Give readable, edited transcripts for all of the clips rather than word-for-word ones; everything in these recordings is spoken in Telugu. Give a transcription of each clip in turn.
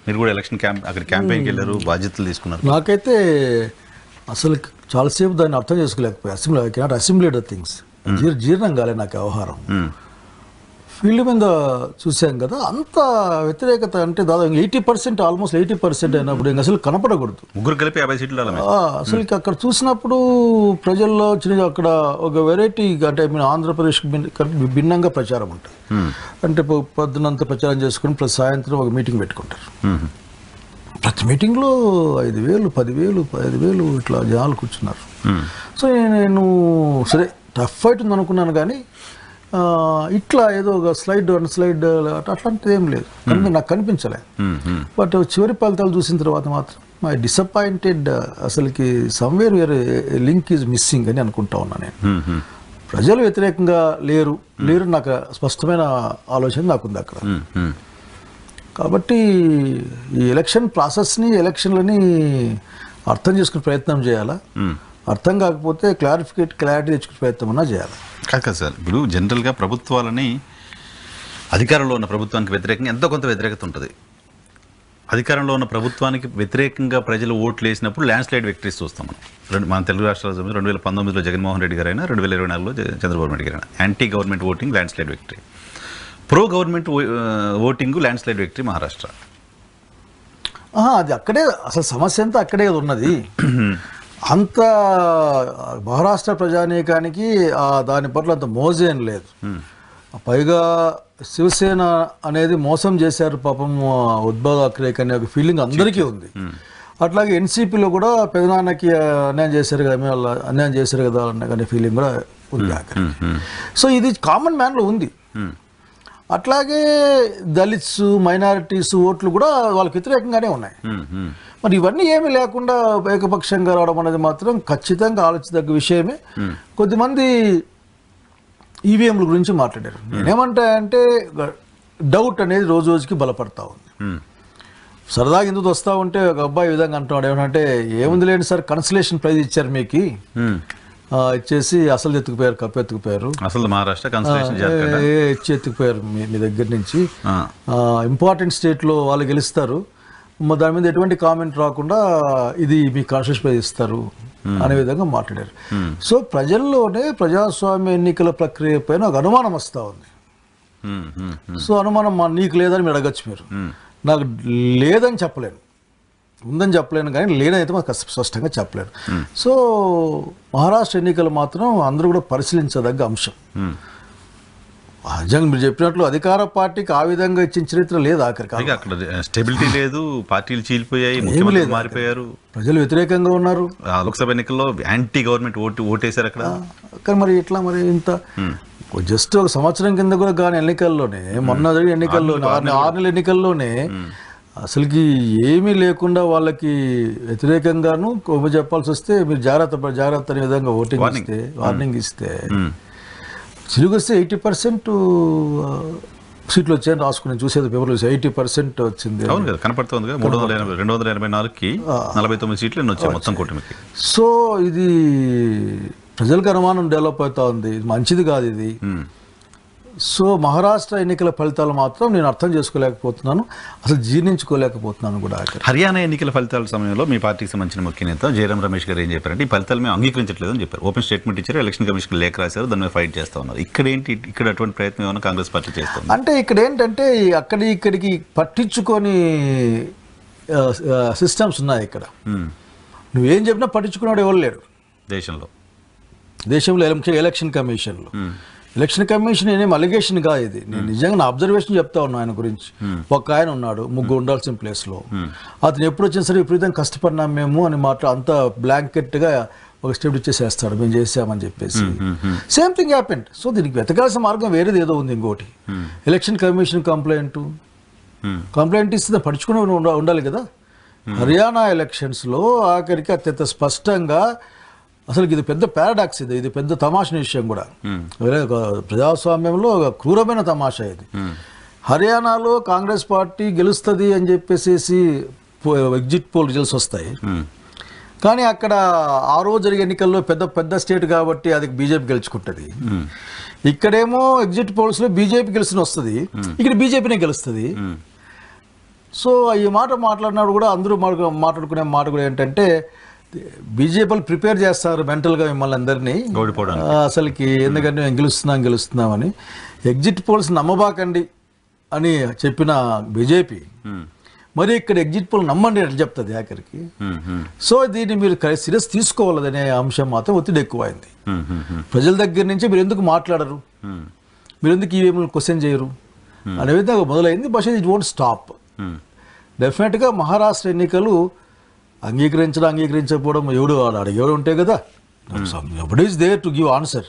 మీరు కూడా ఎలక్షన్ అక్కడ క్యాంపెయిన్కి వెళ్ళారు, బాధ్యతలు తీసుకున్నారు. నాకైతే అసలు చాలాసేపు దాన్ని అర్థం చేసుకోలేకపోయా. Assembly I cannot assemble things. జీర్ణం కాలే నాకు వ్యవహారం. ఫీల్డ్ మీద చూసాం కదా, అంత వ్యతిరేకత అంటే దాదాపు 80%, ఆల్మోస్ట్ 80% అయినప్పుడు ఇంకా అసలు కనపడకూడదు. ముగ్గురు కలిపి 50 సీట్లు అసలు అక్కడ చూసినప్పుడు ప్రజల్లో చిన్న అక్కడ ఒక వెరైటీ, అంటే ఆంధ్రప్రదేశ్ భిన్నంగా ప్రచారం ఉంటుంది. అంటే పొద్దునంతా ప్రచారం చేసుకుని ప్రతి సాయంత్రం ఒక మీటింగ్ పెట్టుకుంటారు. ప్రతి మీటింగ్లో 5,000, 10,000, 15,000 ఇట్లా జనాలు కూర్చున్నారు. సో నేను సరే టఫ్ ఫైట్ ఉంది అనుకున్నాను, కానీ ఇట్లా ఏదో ఒక స్లైడ్ అట్లాంటిది ఏం లేదు, నాకు కనిపించలే. బట్ చివరి ఫలితాలు చూసిన తర్వాత మాత్రం మై డిసప్పాయింటెడ్. అసలుకి సమ్వేర్ వేరే లింక్ ఈజ్ మిస్సింగ్ అని అనుకుంటా ఉన్నా నేను. ప్రజలు వ్యతిరేకంగా లేరు నాకు స్పష్టమైన ఆలోచన నాకుంది అక్కడ. కాబట్టి ఈ ఎలక్షన్ ప్రాసెస్ని, ఎలక్షన్లని అర్థం చేసుకునే ప్రయత్నం చేయాలా, అర్థం కాకపోతే క్లారిటీ తెచ్చుకునే ప్రయత్నం అన్నా చేయాలి. కాదు సార్, ఇప్పుడు జనరల్గా ప్రభుత్వాలని, అధికారంలో ఉన్న ప్రభుత్వానికి వ్యతిరేకంగా ఎంతో కొంత వ్యతిరేకత ఉంటుంది. అధికారంలో ఉన్న ప్రభుత్వానికి వ్యతిరేకంగా ప్రజలు ఓట్లు వేసినప్పుడు ల్యాండ్ స్లైడ్ విక్టరీస్ చూస్తాం మనం. మన తెలుగు రాష్ట్రాల 2019లో జగన్మోహన్ రెడ్డి గారైనా, 2024లో చంద్రబాబు నాయుడు గారైనా anti government voting landslide victory, pro government voting landslide victory Maharashtra. అది అక్కడే అసలు సమస్య అంతా అక్కడే ఉన్నది. అంత మహారాష్ట్ర ప్రజానీకానికి దాని పట్ల అంత మోజేం లేదు. పైగా శివసేన అనేది మోసం చేశారు పాపం, ఉద్భవ్ ఠాక్రే అనే ఒక ఫీలింగ్ అందరికీ ఉంది. అట్లాగే ఎన్సీపీలో కూడా పెదనాన్నకి అన్యాయం చేశారు కదా అనే ఫీలింగ్ కూడా ఉంది అక్కడ. సో ఇది కామన్ మ్యాన్లో ఉంది. అట్లాగే దళిత్స్, మైనారిటీస్ ఓట్లు కూడా వాళ్ళకి వ్యతిరేకంగానే ఉన్నాయి. మరి ఇవన్నీ ఏమీ లేకుండా ఏకపక్షంగా రావడం అనేది మాత్రం ఖచ్చితంగా ఆలోచించదగ్గ విషయమే. కొద్దిమంది ఈవీఎంల గురించి మాట్లాడారు. నేనేమంటా అంటే డౌట్ అనేది రోజు రోజుకి బలపడతా ఉంది. సరదాగా ఎందుకు వస్తూ ఉంటే ఒక అబ్బాయి విధంగా అంటున్నాడు, ఏమంటే ఏముంది లేండి సార్, కన్సలేషన్ ప్రైజ్ ఇచ్చారు మీకు, ఇచ్చేసి అసలు ఎత్తుకుపోయారు, కప్పు ఎత్తుకుపోయారు, అసలు మహారాష్ట్ర ఇచ్చి ఎత్తుకుపోయారు మీ దగ్గర నుంచి. ఇంపార్టెంట్ స్టేట్లో వాళ్ళు గెలుస్తారు, దాని మీద ఎటువంటి కామెంట్ రాకుండా ఇది మీ కాన్స్టిట్యూషన్ ప్రైజ్ ఇస్తారు అనే విధంగా మాట్లాడారు. సో ప్రజల్లోనే ప్రజాస్వామ్య ఎన్నికల ప్రక్రియ పైన ఒక అనుమానం వస్తూ ఉంది. సో అనుమానం నీకు లేదని మీరు అడగచ్చు. మీరు నాకు లేదని చెప్పలేను, ఉందని చెప్పలేను, కానీ లేనైతే మాకు స్పష్టంగా చెప్పలేను. సో మహారాష్ట్ర ఎన్నికలు మాత్రం అందరూ కూడా పరిశీలించదగ్గ అంశం. నిజంగా మీరు చెప్పినట్లు అధికార పార్టీకి ఆ విధంగా ఇచ్చిన చరిత్ర లేదు. ఆఖరికి అక్కడ స్టెబిలిటీ లేదు, పార్టీలు చీలిపోయాయి, మారిపోయారు, ప్రజలు వ్యతిరేకంగా ఉన్నారు. లోక్సభ ఎన్నికల్లో యాంటీ గవర్నమెంట్ ఓటేశారు అక్కడ. కానీ మరి ఇట్లా మరి ఇంత జస్ట్ ఒక సంవత్సరం కింద కూడా కానీ ఎన్నికల్లోనే, మొన్న జరిగిన ఎన్నికల్లోనే, 6 నెలల ఎన్నికల్లో అసలుకి ఏమీ లేకుండా వాళ్ళకి వ్యతిరేకంగాను చెప్పాల్సి వస్తే మీరు జాగ్రత్త అనే విధంగా వార్నింగ్ ఇస్తే తిరిగి వస్తే 80% సీట్లు వచ్చాయని రాసుకుని చూసేది పేపర్లో 80% వచ్చింది. అవును కదా, కనపడుతుంది. 284కి 49 సీట్లు వచ్చాయి మొత్తం కూటమికి. సో ఇది ప్రజలకు అనుమానం డెవలప్ అవుతా ఉంది, ఇది మంచిది కాదు ఇది. సో మహారాష్ట్ర ఎన్నికల ఫలితాలు మాత్రం నేను అర్థం చేసుకోలేకపోతున్నాను, అసలు జీర్ణించుకోలేకపోతున్నాను కూడా. హర్యానా ఎన్నికల ఫలితాల సమయంలో మీ పార్టీకి సంబంధించిన ముఖ్య నేత జయరాం రమేష్ గారు ఏం చెప్పారంటే, ఈ ఫలితాలు మేము అంగీకరించట్లేదు అని చెప్పారు. ఓపెన్ స్టేట్మెంట్ ఇచ్చారు, ఎలక్షన్ కమిషన్ లేఖ రాశారు, దాని మీద ఫైట్ చేస్తా ఉన్నారు. ఇక్కడ అటువంటి ప్రయత్నం ఏమైనా కాంగ్రెస్ పార్టీ చేస్తుంది అంటే ఇక్కడ ఏంటంటే ఇక్కడికి పట్టించుకొని సిస్టమ్స్ ఉన్నాయి. ఇక్కడ నువ్వేం చెప్పినా పట్టించుకున్నాడు ఎవరు లేరు దేశంలో ఎలక్షన్ కమిషన్లో. ఎలక్షన్ కమిషన్ ఏం అలిగేషన్ కాదు ఇది, నేను నిజంగా నా అబ్జర్వేషన్ చెప్తా ఉన్నా ఆయన గురించి. ఒక ఆయన ఉన్నాడు, ముగ్గురు ఉండాల్సిన ప్లేస్లో, అతను ఎప్పుడు వచ్చినా సరే విపరీతంగా కష్టపడినాం మేము అని అంత బ్లాంకెట్గా ఒక స్టెప్ ఇచ్చేసేస్తాడు, మేము చేసామని చెప్పేసి. Same thing happened. సో దీనికి వెతకాల్సిన మార్గం వేరేది ఏదో ఉంది. ఇంకోటి ఎలక్షన్ కమిషన్ కంప్లైంట్ ఇస్తే పడుచుకుని ఉండాలి కదా. హర్యానా ఎలక్షన్స్లో ఆఖరికి అత్యంత స్పష్టంగా అసలు ఇది పెద్ద పారాడాక్స్, ఇది పెద్ద తమాషా విషయం కూడా. ప్రజాస్వామ్యంలో క్రూరమైన తమాషా ఇది. హర్యానాలో కాంగ్రెస్ పార్టీ గెలుస్తుంది అని చెప్పేసి ఎగ్జిట్ పోల్ రిజల్ట్స్ వస్తాయి, కానీ అక్కడ ఆ రోజు జరిగే ఎన్నికల్లో పెద్ద స్టేట్ కాబట్టి అది బీజేపీ గెలుచుకుంటుంది. ఇక్కడేమో ఎగ్జిట్ పోల్స్లో బీజేపీ గెలుచుని వస్తుంది, ఇక్కడ బీజేపీనే గెలుస్తుంది. సో ఈ మాట మాట్లాడినాడు కూడా అందరూ మాట్లాడుకునే మాట కూడా ఏంటంటే బీజేపీలు ప్రిపేర్ చేస్తారు మెంటల్గా మిమ్మల్ని అందరినీ ఓడిపోవడానికి. అసలుకి ఎందుకంటే మేము గెలుస్తున్నామని. ఎగ్జిట్ పోల్స్ నమ్మబాకండి అని చెప్పిన బీజేపీ మరి ఇక్కడ ఎగ్జిట్ పోల్ నమ్మండి అని చెప్తుంది ఆఖరికి. సో దీన్ని మీరు సీరియస్ తీసుకోవాలనే అంశం మాత్రం ఒత్తిడి ఎక్కువైంది. ప్రజల దగ్గర నుంచి మీరు ఎందుకు మాట్లాడరు, మీరు ఎందుకు ఈవీఎంలను క్వశ్చన్ చేయరు అనే విధంగా మొదలైంది. But it won't stop. డెఫినెట్గా మహారాష్ట్ర ఎన్నికలు అంగీకరించకపోవడం ఎవడు అడిగేవాడు ఉంటే కదా, every is there to give answer.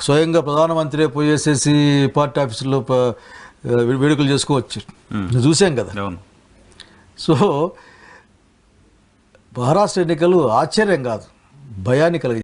స్వయంగా ప్రధానమంత్రి పోయేసేసి పార్టీ ఆఫీసులో వేడుకలు చేసుకోవచ్చు, చూసాం కదా. సో మహారాష్ట్ర ఎన్నికలు ఆశ్చర్యం కాదు, భయాన్ని కలిగి